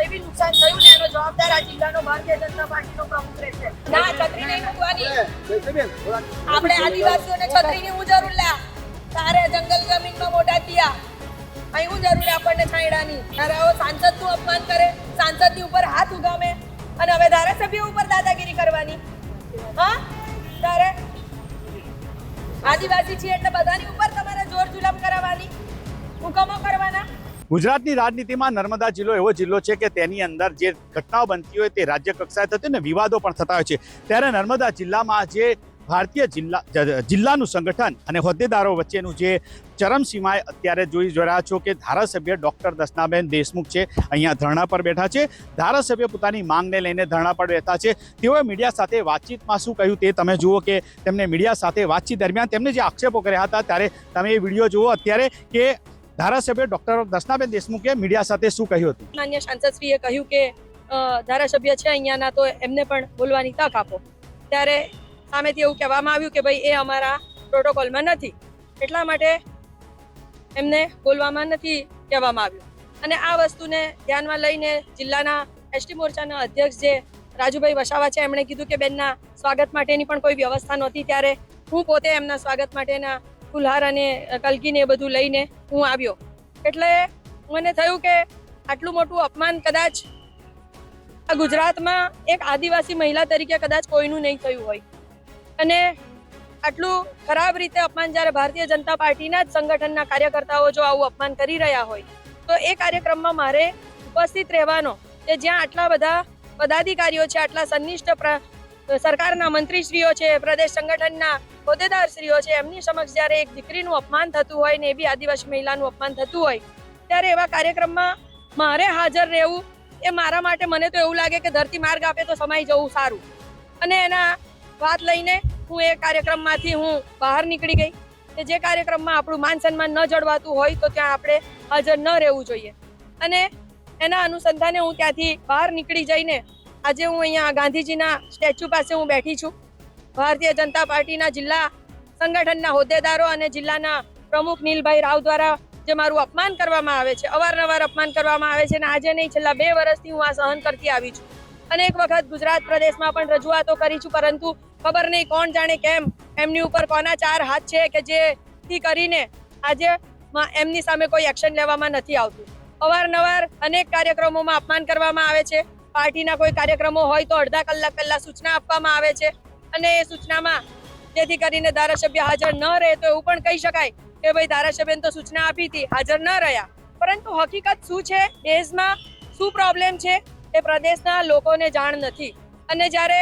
બી નુકસાન થયું ને એનો જવાબદાર આ જિલ્લાનો ભારતીય જનતા પાર્ટીનો પ્રમુખ રહેશે. ના, છત્રી નહીં મૂકવાની. આપણે આદિવાસીઓને છત્રી ની હું જરૂર લા. તારે જંગલ જમીનમાં મોટા થયા, અહીં હું જરૂર આપણને છાંયડાની. તારે આવો સાંસદનું અપમાન કરે, સાંસદની ઉપર હાથ ઉગામે અને હવે ધારાસભ્ય ઉપર દાદાગીરી કરવાની. હા, તારે આદિવાસી છીએ એટલે બધાની ઉપર તમારે જોર જુલમ કરાવવાની, હુકમો કરવાના. ગુજરાતની રાજનીતિમાં નર્મદા જિલ્લો એવો જિલ્લો છે કે તેની અંદર જે ઘટનાઓ બનતી હોય તે રાજ્ય કક્ષાએ થતી ને વિવાદો પણ થતા હોય છે. ત્યારે નર્મદા જિલ્લામાં જે ભારતીય જિલ્લાનું સંગઠન અને હોદ્દેદારો વચ્ચેનું જે ચરમસીમાએ અત્યારે જોઈ રહ્યા છો કે ધારાસભ્ય ડૉક્ટર દર્શનાબેન દેશમુખ છે અહીંયા ધરણા પર બેઠા છે. ધારાસભ્ય પોતાની માંગને લઈને ધરણા પર બેઠા છે. તેઓએ મીડિયા સાથે વાતચીતમાં શું કહ્યું તે તમે જુઓ કે તેમને મીડિયા સાથે વાતચીત દરમિયાન તેમને જે આક્ષેપો કર્યા હતા ત્યારે તમે એ વિડીયો જુઓ અત્યારે કે ધારાસભ્ય ડૉક્ટર દર્શનાબેન દેશમુખે મીડિયા સાથે શું કહ્યું હતું. માન્ય સાંસદશ્રીએ કહ્યું કે ધારાસભ્ય છે અહીંયાના તો એમને પણ બોલવાની તક આપો. ત્યારે સામેથી એવું કહેવામાં આવ્યું કે ભાઈ એ અમારા પ્રોટોકોલમાં નથી, એટલા માટે એમને બોલવામાં નથી કહેવામાં આવ્યું. અને આ વસ્તુને ધ્યાનમાં લઈને જિલ્લાના એસટી મોરચાના અધ્યક્ષ જે રાજુભાઈ વસાવા છે એમણે કીધું કે બેનના સ્વાગત માટેની પણ કોઈ વ્યવસ્થા નહોતી. ત્યારે હું પોતે એમના સ્વાગત માટેના ફુલહાર અને કલગીને એ બધું લઈને હું આવ્યો. એટલે મને થયું કે આટલું મોટું અપમાન કદાચ આ ગુજરાતમાં એક આદિવાસી મહિલા તરીકે કદાચ કોઈનું નહીં થયું હોય. અને આટલું ખરાબ રીતે અપમાન જ્યારે ભારતીય જનતા પાર્ટીના જ સંગઠનના કાર્યકર્તાઓ જો આવું અપમાન કરી રહ્યા હોય તો એ કાર્યક્રમમાં મારે ઉપસ્થિત રહેવાનો કે જ્યાં આટલા બધા પદાધિકારીઓ છે, આટલા સંનિષ્ઠ સરકારના મંત્રીશ્રીઓ છે, પ્રદેશ સંગઠનના હોદ્દેદારશ્રીઓ છે, એમની સમક્ષ જ્યારે એક દીકરીનું અપમાન થતું હોય ને એ બી આદિવાસી મહિલાનું અપમાન થતું હોય ત્યારે એવા કાર્યક્રમમાં મારે હાજર રહેવું એ મારા માટે મને તો એવું લાગે કે ધરતી માર્ગ આપે તો સમાઈ જવું સારું. અને એના વાત લઈને હું એ કાર્યક્રમમાંથી હું બહાર નીકળી ગઈ કે જે કાર્યક્રમમાં આપણું માન સન્માન ન જળવાતું હોય તો ત્યાં આપણે હાજર ન રહેવું જોઈએ. અને એના અનુસંધાને હું ત્યાંથી બહાર નીકળી જઈને આજે હું અહીંયા ગાંધીજીના સ્ટેચ્યુ પાસે હું બેઠી છું. ભારતીય જનતા પાર્ટીના જિલ્લા સંગઠનના હોદ્દેદારો અને જિલ્લાના પ્રમુખ નીલભાઈ રાવ દ્વારા જે મારું અપમાન કરવામાં આવે છે, અવારનવાર અપમાન કરવામાં આવે છે અને આજે નહીં છેલ્લા 2 વર્ષથી હું આ સહન કરતી આવી છું. અનેક વખત ગુજરાત પ્રદેશમાં પણ રજૂઆતો કરી છું, પરંતુ ખબર નહીં કોણ જાણે કેમ એમની ઉપર કોના 4 હાથ છે કે જેથી કરીને આજે એમની સામે કોઈ એક્શન લેવામાં નથી આવતું. અવારનવાર અનેક કાર્યક્રમોમાં અપમાન કરવામાં આવે છે. પાર્ટીના કોઈ કાર્યક્રમો હોય તો અડધા કલાક પહેલા સૂચના આપવામાં આવે છે અને એ સૂચનામાં જેથી કરીને ધારાસભ્ય હાજર ન રહે તો એવું પણ કહી શકાય કે ભાઈ ધારાસભ્યને તો સૂચના આપી હતી, હાજર ન રહ્યા. પરંતુ હકીકત શું છે, દેશમાં શું પ્રોબ્લેમ છે એ પ્રદેશના લોકોને જાણ નથી. અને જ્યારે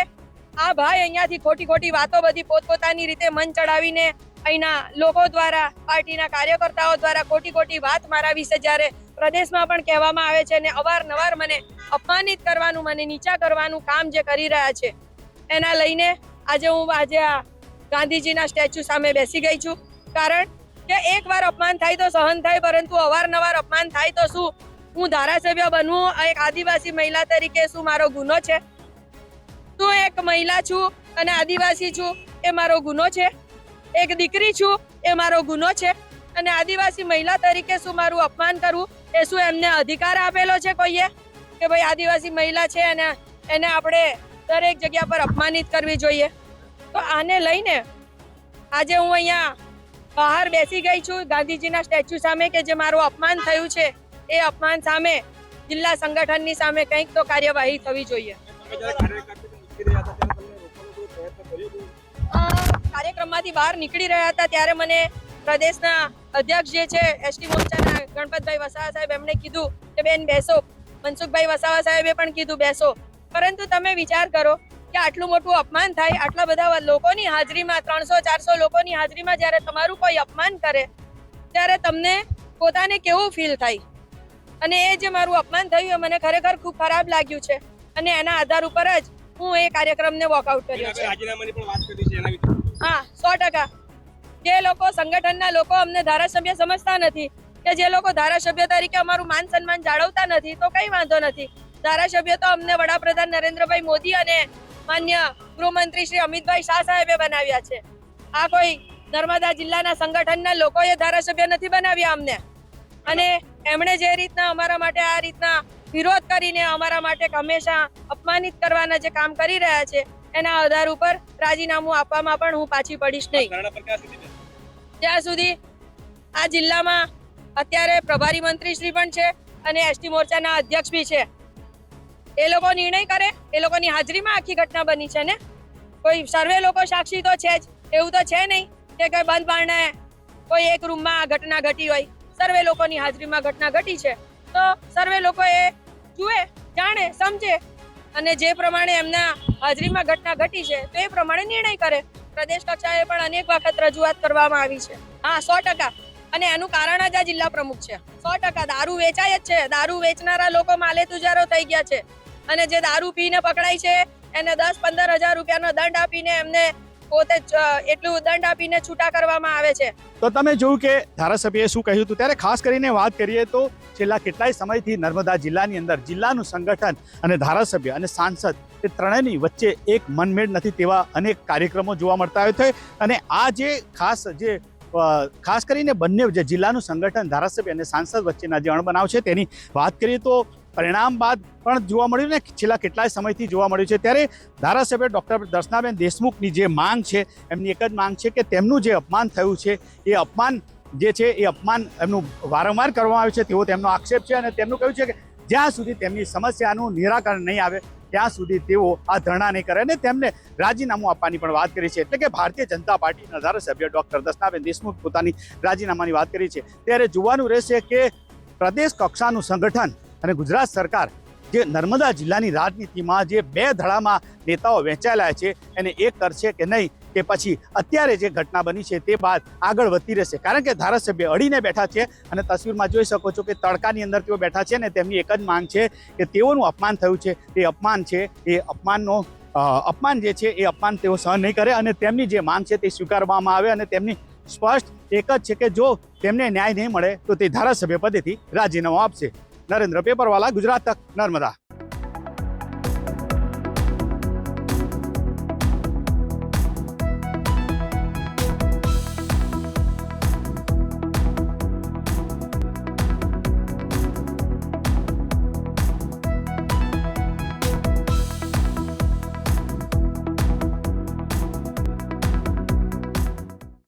આ ભાઈ અહીંયાથી ખોટી વાતો બધી પોતપોતાની રીતે મન ચડાવીને અહીંના લોકો દ્વારા, પાર્ટીના કાર્યકર્તાઓ દ્વારા ખોટી વાત મારા વિશે જ્યારે પ્રદેશમાં પણ કહેવામાં આવે છે અને અવારનવાર મને અપમાનિત કરવાનું, મને નીચા કરવાનું કામ જે કરી રહ્યા છે એના લઈને આજે હું આ ગાંધીજીના સ્ટેચ્યુ સામે બેસી ગઈ છું. કારણ કે એકવાર અપમાન થાય તો સહન થાય, પરંતુ અવારનવાર અપમાન થાય તો શું હું ધારાસભ્ય બનવું એક આદિવાસી મહિલા તરીકે શું મારો ગુનો છે? શું એક મહિલા છું અને આદિવાસી છું એ મારો ગુનો છે? એક દીકરી છું એ મારો ગુનો છે? અને આદિવાસી મહિલા તરીકે શું મારું અપમાન કરવું એ શું એમને અધિકાર આપેલો છે કોઈએ કે ભાઈ આદિવાસી મહિલા છે અને એને આપણે દરેક જગ્યા પર અપમાનિત કરવી જોઈએ? તો આને લઈને આજે હું અહીંયા બહાર બેસી ગઈ છું ગાંધીજીના સ્ટેચ્યુ સામે કે જે મારું અપમાન થયું છે એ અપમાન સામે જિલ્લા સંગઠનની સામે કંઈક તો કાર્યવાહી થવી જોઈએ. કાર્યક્રમમાંથી બહાર નીકળી રહ્યા હતા ત્યારે મને પ્રદેશના અધ્યક્ષ જે છે એસટી મોરચાના ગણપતભાઈ વસાવા સાહેબ એમણે કીધું કે બેન બેસો. મનસુખભાઈ વસાવા સાહેબે પણ કીધું બેસો. પરંતુ તમે વિચાર કરો કે આટલું મોટું અપમાન થાય, આટલા બધા લોકોની હાજરીમાં, 300-400 લોકોની હાજરીમાં જ્યારે તમારું કોઈ અપમાન કરે ત્યારે તમને પોતાને કેવું ફીલ થાય? અને એ જે મારું અપમાન થયું એ મને ખરેખર ખૂબ ખરાબ લાગ્યું છે અને એના આધાર ઉપર જ હું એ કાર્યક્રમને વોકઆઉટ કર્યો છે. હા, 100%. જે લોકો સંગઠનના લોકો અમને ધારાસભ્ય સમજતા નથી, કે જે લોકો ધારાસભ્ય તરીકે અમારું માન સન્માન જાળવતા નથી, તો કઈ વાંધો નથી. ધારાસભ્ય તો અમને વડાપ્રધાન નરેન્દ્રભાઈ મોદી અને માન્ય ગૃહમંત્રી શ્રી અમિતભાઈ શાહ સાહેબે બનાવ્યા છે. આ કોઈ નર્મદા જિલ્લાના સંગઠનના લોકોએ ધારાસભ્ય નથી બનાવ્યા અમને. અને એમણે જે રીતના અમારા માટે આ રીતના વિરોધ કરીને અમારા માટે હંમેશા અપમાનિત કરવાના જે કામ કરી રહ્યા છે એના આધાર ઉપર રાજીનામું આપવામાં પણ હું પાછી પડીશ નહીં. ત્યાં સુધી આ જિલ્લામાં અત્યારે પ્રભારી મંત્રી શ્રી પણ છે અને એસટી મોરચાના અધ્યક્ષ બી છે. એ લોકો નિર્ણય કરે, એ લોકોની હાજરીમાં આખી ઘટના બની છે ને. કોઈ સર્વે લોકો સાક્ષી તો છે જ, એવું તો છે નહીં કે કોઈ બંધ બારણે કોઈ એક રૂમમાં આ ઘટના ઘટી હોય. સર્વે લોકોની હાજરીમાં ઘટના ઘટી છે તો સર્વે લોકો એ જુએ, જાણે, સમજે અને જે પ્રમાણે એમના હાજરીમાં ઘટના ઘટી છે તો એ પ્રમાણે નિર્ણય કરે. પ્રદેશ કક્ષાએ પણ અનેક વખત રજૂઆત કરવામાં આવી છે. હા, 100%. અને એનું કારણ જ આ જિલ્લા પ્રમુખ છે. 100% દારૂ વેચાય જ છે. દારૂ વેચનારા લોકો માલે તુજારો થઈ ગયા છે અને જે દારૂ પીને પકડાય છે એને 10-15 હજાર રૂપિયાનો દંડ આપીને એમને પોતે એટલું દંડ આપીને છૂટા કરવામાં આવે છે. તો તમે જોયું કે ધારાસભ્યએ શું કહ્યું હતું. ત્યારે ખાસ કરીને વાત કરીએ તો છેલ્લા કેટલાય સમયથી નર્મદા જિલ્લાની અંદર જિલ્લાનું સંગઠન અને ધારાસભ્ય અને સાંસદ એ ત્રણેયની વચ્ચે એક મનમેળ નથી તેવા અનેક કાર્યક્રમો જોવા મળતા હોય છે. અને આ જે ખાસ કરીને બંને જે જિલ્લાનું સંગઠન ધારાસભ્ય અને સાંસદ વચ્ચેના જે અણબનાવ છે તેની વાત કરીએ તો પરિણામ બાદ પણ જોવા મળ્યું ને છેલ્લા કેટલાય સમયથી જોવા મળ્યું છે. ત્યારે ધારાસભ્ય ડૉક્ટર દર્શનાબેન દેશમુખની જે માંગ છે એમની એક જ માંગ છે કે તેમનું જે અપમાન થયું છે એ અપમાન જે છે એ અપમાન એમનું વારંવાર કરવામાં આવ્યું છે તેવો તેમનો આક્ષેપ છે અને તેમનું કહ્યું છે કે જ્યાં સુધી તેમની સમસ્યાનું નિરાકરણ નહીં આવે ત્યાં સુધી તેઓ આ ધરણા નહીં કરે અને તેમને રાજીનામું આપવાની પણ વાત કરી છે. એટલે કે ભારતીય જનતા પાર્ટીના ધારાસભ્ય ડૉક્ટર દર્શનાબેન દેશમુખ પોતાની રાજીનામાની વાત કરી છે. ત્યારે જોવાનું રહેશે કે પ્રદેશ કક્ષાનું સંગઠન અને ગુજરાત સરકાર જે નર્મદા જિલ્લાની રાજનીતિમાં જે બે ધડામાં નેતાઓ વહેંચાયેલા છે એને એક કરશે કે નહીં, કે પછી અત્યારે જે ઘટના બની છે તે બાદ આગળ વધતી રહેશે. કારણ કે ધારાસભ્ય અડીને બેઠા છે અને તસવીરમાં જોઈ શકો છો કે તડકાની અંદર તેઓ બેઠા છે ને તેમની એક જ માંગ છે કે તેઓનું અપમાન થયું છે એ અપમાન છે એ અપમાન જે છે એ અપમાન તેઓ સહન નહીં કરે અને તેમની જે માંગ છે તે સ્વીકારવામાં આવે અને તેમની સ્પષ્ટ એક જ છે કે જો તેમને ન્યાય નહીં મળે તો તે ધારાસભ્ય પદેથી રાજીનામું આપશે. નરેન્દ્ર પેપરવાલા, ગુજરાત તક, નર્મદા.